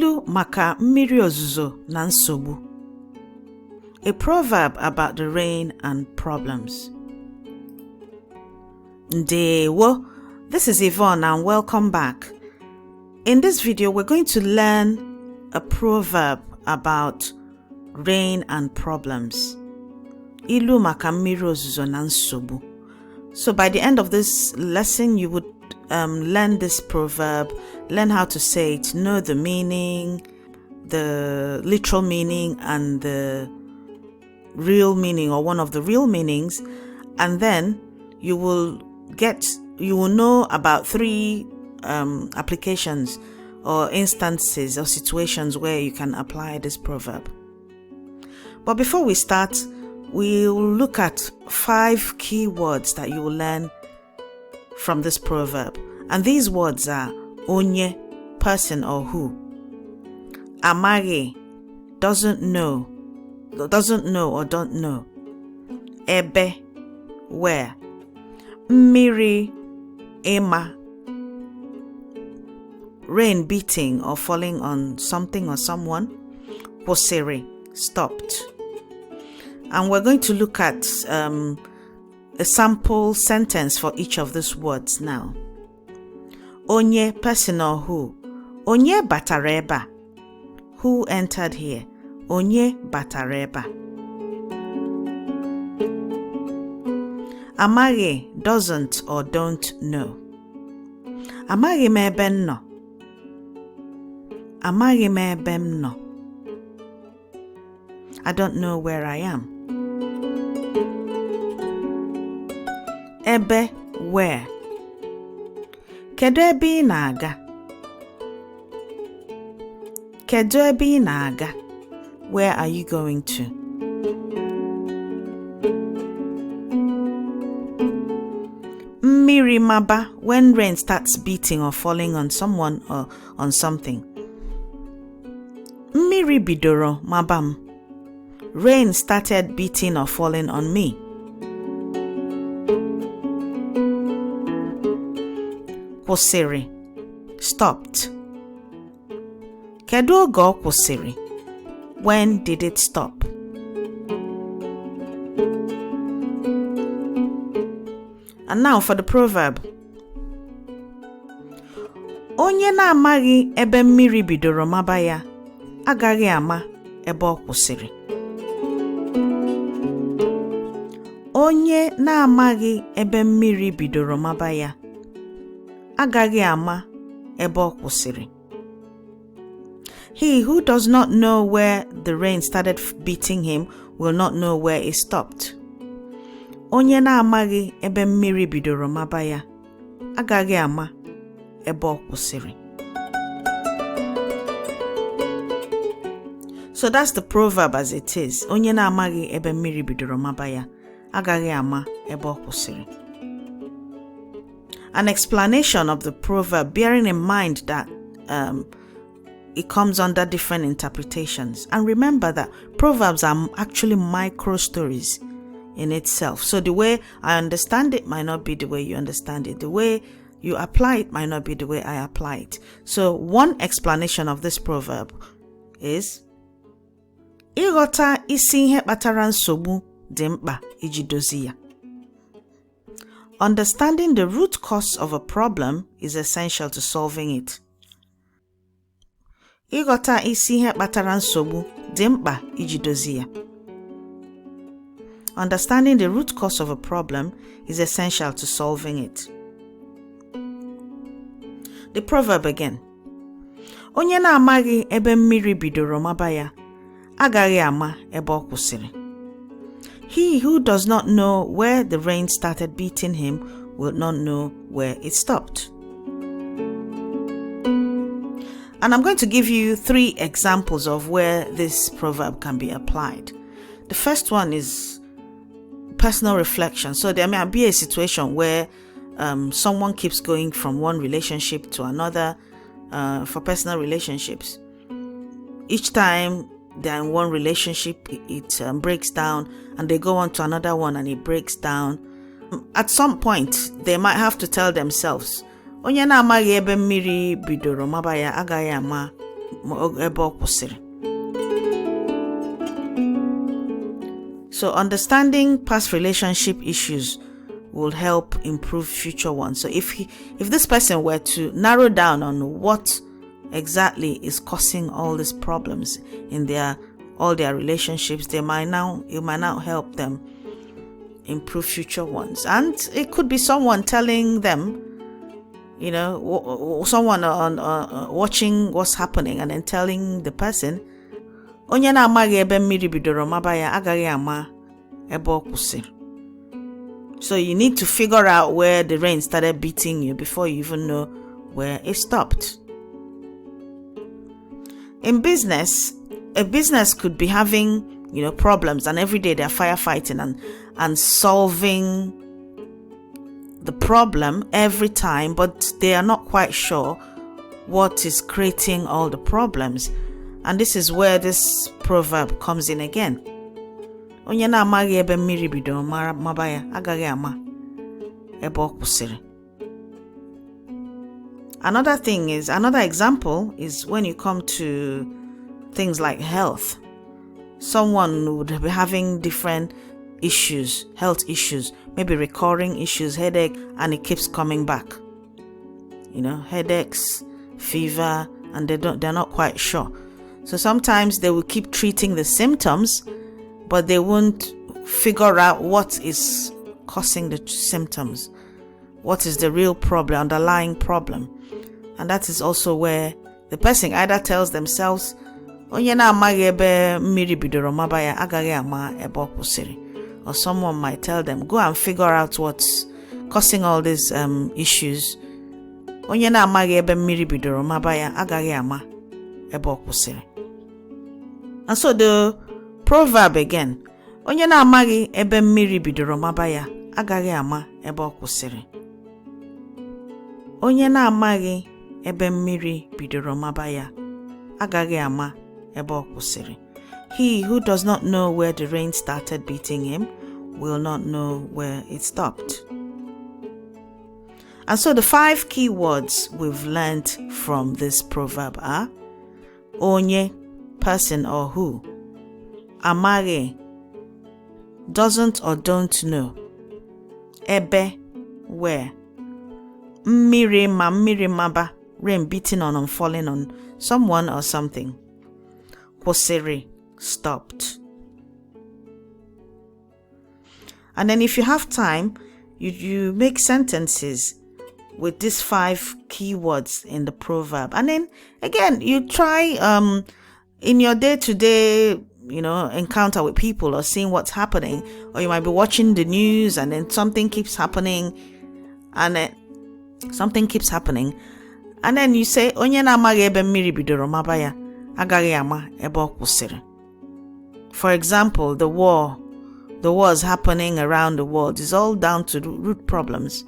Ilu maka mmiri ozuzo na nsogbu. A proverb about the rain and problems. Ndewo, this is Yvonne and welcome back. In this video, we're going to learn a proverb about rain and problems. Ilu maka mmiri ozuzo na nsogbu. So by the end of this lesson, you would learn this proverb, learn how to say it, know the meaning, the literal meaning and the real meaning or one of the real meanings, and then you will know about three applications or instances or situations where you can apply this proverb. But before we start, we'll look at 5 key words that you will learn from this proverb. And these words are onye, person or who. Amaghi, doesn't know or don't know. Ebe, where. Mmiri, ema, rain beating or falling on something or someone. Kwụsịrị, stopped. And we're going to look at a sample sentence for each of these words now. Onye, person or who. Onye batara ebe a. Who entered here? Onye batara ebe a. Amaghi, doesn't or don't know. Amaghi m ebe m nọ. Amaghi m ebe m nọ. I don't know where I am. Ebe, where. Kedu ebe ị na-aga? Kedu ebe ị na-aga? Where are you going to? Mmiri maba, when rain starts beating or falling on someone or on something. Mmiri bidoro mabam. Rain started beating or falling on me. Kwụsịrị, stopped. Kedu oge ọ kwụsịrị? When did it stop? And now for the proverb. Onye na-amaghị ebe mmiri bidoro maba ya, agaghị ama ebe ọ kwụsịrị. Onye na-amaghị ebe mmiri bidoro maba ya, agaghị ama ebe ọ kwụsịrị. He who does not know where the rain started beating him will not know where it stopped. Onye na-amaghị ebe mmiri bidoro maba ya, agaghị ama ebe ọ kwụsịrị. So that's the proverb as it is. Onye na-amaghị ebe mmiri bidoro maba ya, agaghị ama ebe ọ kwụsịrị. An explanation of the proverb, bearing in mind that it comes under different interpretations. And remember that proverbs are actually micro stories in itself. So the way I understand it might not be the way you understand it. The way you apply it might not be the way I apply it. So one explanation of this proverb is ịghọta isi ihe kpatara nsogbu dị mkpa iji dozi ya. Understanding the root cause of a problem is essential to solving it. Ịghọta isi ihe kpatara nsogbu dị mkpa iji dozi ya. Understanding the root cause of a problem is essential to solving it. The proverb again. Onye na-amaghị ebe mmiri bidoro maba ya, agaghị ama ebe ọ kwụsịrị. He who does not know where the rain started beating him will not know where it stopped. And I'm going to give you 3 examples of where this proverb can be applied. The first one is personal reflection. So there may be a situation where someone keeps going from one relationship to another for personal relationships. Each time they're in one relationship, it breaks down, and they go on to another one and it breaks down. At some point, they might have to tell themselves, onye na-amaghị ebe mmiri bidoro maba ya agaghị ama ebe ọ kwụsịrị. So understanding past relationship issues will help improve future ones. So if this person were to narrow down on what exactly is causing all these problems in all their relationships, it might now help them improve future ones. And it could be someone telling them, someone watching what's happening and then telling the person, onye na-amaghị ebe mmiri bidoro maba ya agaghị ama ebe ọ kwụsịrị. So you need to figure out where the rain started beating you before you even know where it stopped. In business, a business could be having, problems, and every day they're firefighting and solving the problem every time, but they are not quite sure what is creating all the problems. And this is where this proverb comes in again. Onye na-amaghị ebe mmiri bidoro maba ya agaghị ama ebe ọ kwụsịrị. Another example is when you come to things like health. Someone would be having different issues, health issues, maybe recurring issues, headache, and it keeps coming back. Headaches, fever, and they're not quite sure. So sometimes they will keep treating the symptoms, but they won't figure out what is causing the symptoms. What is the real problem, underlying problem? And that is also where the person either tells themselves, onye na-amaghị ebe mmiri bidoro maba ya agaghị ama ebe ọ kwụsịrị. Or someone might tell them, go and figure out what's causing all these issues. Onye na-amaghị ebe mmiri bidoro maba ya agaghị ama ebe ọ kwụsịrị. And so the proverb again, onye na-amaghị ebe mmiri bidoro maba ya agaghị ama ebe ọ kwụsịrị. Onye na-amaghị ebe mmiri bidoro maba ya agaghị ama ebe ọ kwụsịrị. He who does not know where the rain started beating him will not know where it stopped. And so the 5 key words we've learned from this proverb are onye, person or who; amaghị, doesn't or don't know; ebe, where; mmiri maba, rain beating on and falling on someone or something; kwụsịrị, stopped. And then if you have time, you make sentences with these 5 keywords in the proverb. And then again, you try in your day-to-day encounter with people or seeing what's happening, or you might be watching the news and then something keeps happening, and then you say onye na-amaghị ebe mmiri bidoro maba ya agaghị ama ebe ọ kwụsịrị. For example, the wars happening around the world is all down to root problems,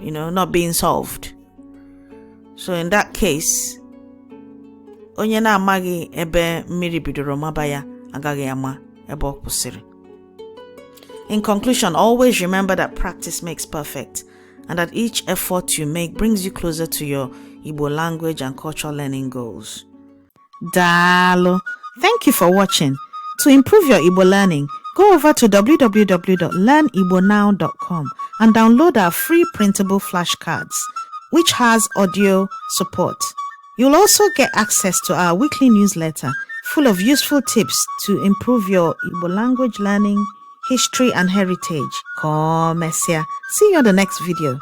not being solved. So in that case, onye na-amaghị ebe mmiri bidoro maba ya agaghị ama ebe ọ kwụsịrị. In conclusion, always remember that practice makes perfect, and that each effort you make brings you closer to your Igbo language and cultural learning goals. Daalụ. Thank you for watching. To improve your Igbo learning, go over to www.learnigbonnow.com and download our free printable flashcards, which has audio support. You'll also get access to our weekly newsletter full of useful tips to improve your Igbo language learning, history, and heritage. See you on the next video.